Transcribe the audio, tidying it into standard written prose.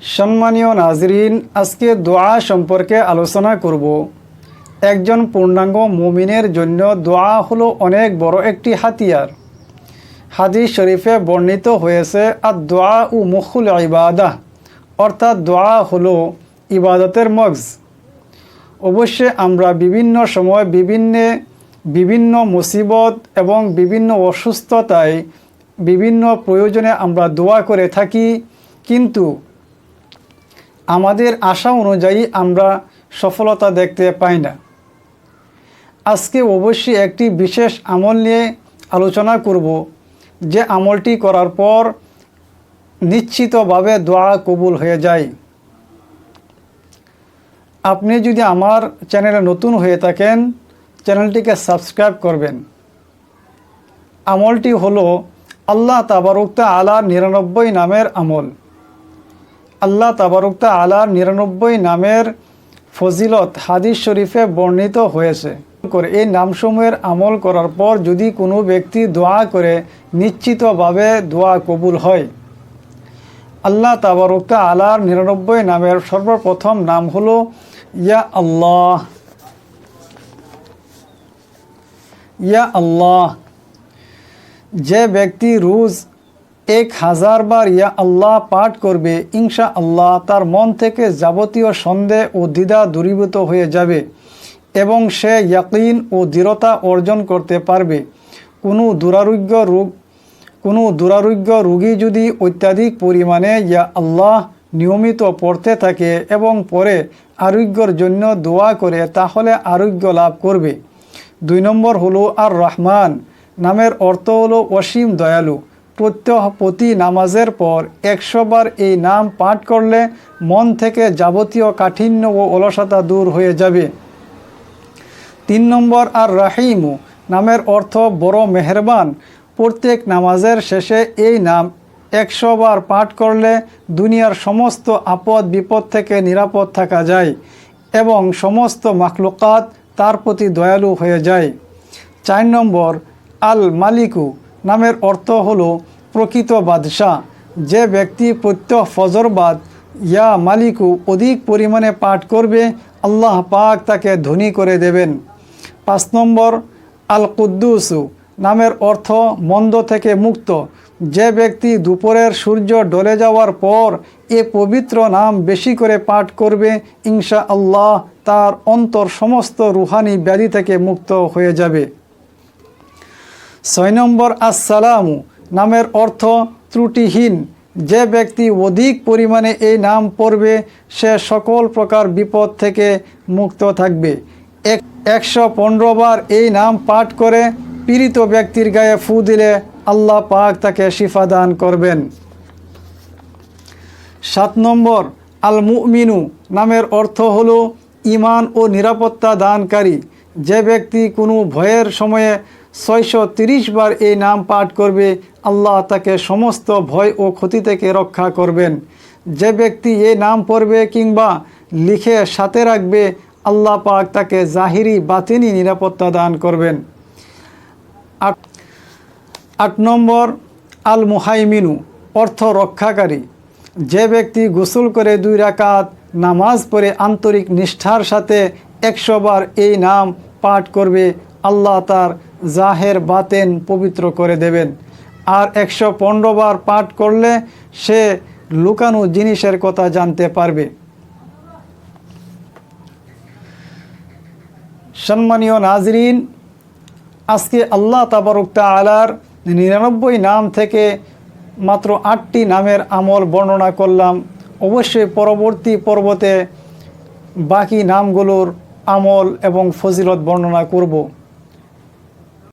সম্মানীয় নাজরিন, আজকে দোয়া সম্পর্কে আলোচনা করব। একজন পূর্ণাঙ্গ মুমিনের জন্য দোয়া হলো অনেক বড় একটি হাতিয়ার। হাদিস শরীফে বর্ণিত হয়েছে, আর দোয়া ও মুখুল ইবাদাহ, অর্থাৎ দোয়া হলো ইবাদতের মগজ। অবশ্যই আমরা বিভিন্ন সময় বিভিন্ন মুসিবত এবং বিভিন্ন অসুস্থতায় বিভিন্ন প্রয়োজনে আমরা দোয়া করে থাকি, কিন্তু আমাদের আশা অনুযায়ী আমরা সফলতা দেখতে পাই না। আজকে অবশ্যই একটি বিশেষ আমল নিয়ে আলোচনা করব, যে আমলটি করার পর নিশ্চিতভাবে দোয়া কবুল হয়ে যায়। আপনি যদি আমার চ্যানেলে নতুন হয়ে থাকেন, চ্যানেলটিকে সাবস্ক্রাইব করবেন। আমলটি হলো আল্লাহ তাবারক তাআলার 99 নামের আমল। আল্লাহ তাবারক তাআলার 99 নামের ফজিলত হাদিস শরীফে বর্ণিত হয়েছে। এই নামসমূহের আমল করার পর যদি কোনো ব্যক্তি দোয়া করে, নিশ্চিতভাবে দোয়া কবুল হয়। আল্লাহ তাবারক তাআলার 99 নামের সর্বপ্রথম নাম হলো ইয়া আল্লাহ। ইয়া আল্লাহ। যে ব্যক্তি রোজ 1000 বার ইয়া আল্লাহ পাঠ করবে, ইনশাআল্লাহ তার মন থেকে যাবতীয় সন্দেহ ও দ্বিধা দূরীভূত হয়ে যাবে এবং সে ইয়াকিন ও দৃঢ়তা অর্জন করতে পারবে। কোনো দুরারোগ্য রোগী যদি অত্যাধিক পরিমাণে ইয়া আল্লাহ নিয়মিত পড়তে থাকে এবং পরে আরোগ্যের জন্য দোয়া করে, তাহলে আরোগ্য লাভ করবে। 2 নম্বর হলো আর রহমান। নামের অর্থ হলো অসীম দয়ালু। প্রতি নামাজের পর 100 বার এই নাম পাঠ করলে মন থেকে যাবতীয় কাঠিন্য ও অলসতা দূর হয়ে যাবে। 3 নম্বর আর রাহিমু। নামের অর্থ বড় মেহেরবান। প্রত্যেক নামাজের শেষে এই নাম 100 বার পাঠ করলে দুনিয়ার সমস্ত আপদ বিপদ থেকে নিরাপদ থাকা যায় এবং সমস্ত মাখলুকাত তার প্রতি দয়ালু হয়ে যায়। 4 নম্বর আল মালিকু। নামের অর্থ হলো প্রকৃত বাদশাহ। যে ব্যক্তি প্রত্যহ ফজরবাদ ইয়া মালিকু অধিক পরিমাণে পাঠ করবে, আল্লাহ পাক তাকে ধনী করে দেবেন। 5 নম্বর আল কুদ্দুসু। নামের অর্থ মন্দ থেকে মুক্ত। যে ব্যক্তি দুপুরের সূর্য ডলে যাওয়ার পর এ পবিত্র নাম বেশি করে পাঠ করবে, ইনশাআল্লাহ তার অন্তর সমস্ত রুহানি ব্যাধি থেকে মুক্ত হয়ে যাবে। 6 নম্বর আসসালামু। নামের অর্থ ত্রুটিহীন। যে ব্যক্তি অধিক পরিমাণে এই নাম পড়বে, সে সকল প্রকার বিপদ থেকে মুক্ত থাকবে। 115 বার এই নাম পাঠ করে পীড়িত ব্যক্তির গায়ে ফু দিলে আল্লাহ পাক তাকে শিফা দান করবেন। 7 নম্বর আল মুমিনু। নামের অর্থ হলো ঈমান ও নিরাপত্তা দানকারী। যে ব্যক্তি কোনো ভয়ের সময়ে 630 বার এই নাম পাঠ করবে, আল্লাহ তাকে সমস্ত ভয় ও ক্ষতি থেকে রক্ষা করবেন। যে ব্যক্তি এই নাম পড়বে কিংবা লিখে সাথে রাখবে, আল্লাহ পাক তাকে জাহিরি বাতিনি নিরাপত্তা দান করবেন। 8 নম্বর আল মুহাইমিনু। অর্থ রক্ষাকারী। যে ব্যক্তি গোসল করে 2 রাকাত নামাজ পড়ে আন্তরিক নিষ্ঠার সাথে 100 বার এই নাম পাঠ করবে, আল্লাহ তার জাহের বাতেন পবিত্র করে দেবেন। আর 115 বার পাঠ করলে সে লুকানো জিনিসের কথা জানতে পারবে। সম্মানীয় নাজরিন, আজকে আল্লাহ তাবারক তাআলার 99 নাম থেকে মাত্র 8টি নামের আমল বর্ণনা করলাম। অবশ্যই পরবর্তী পর্বতে বাকি নামগুলোর আমল এবং ফজিলত বর্ণনা করব।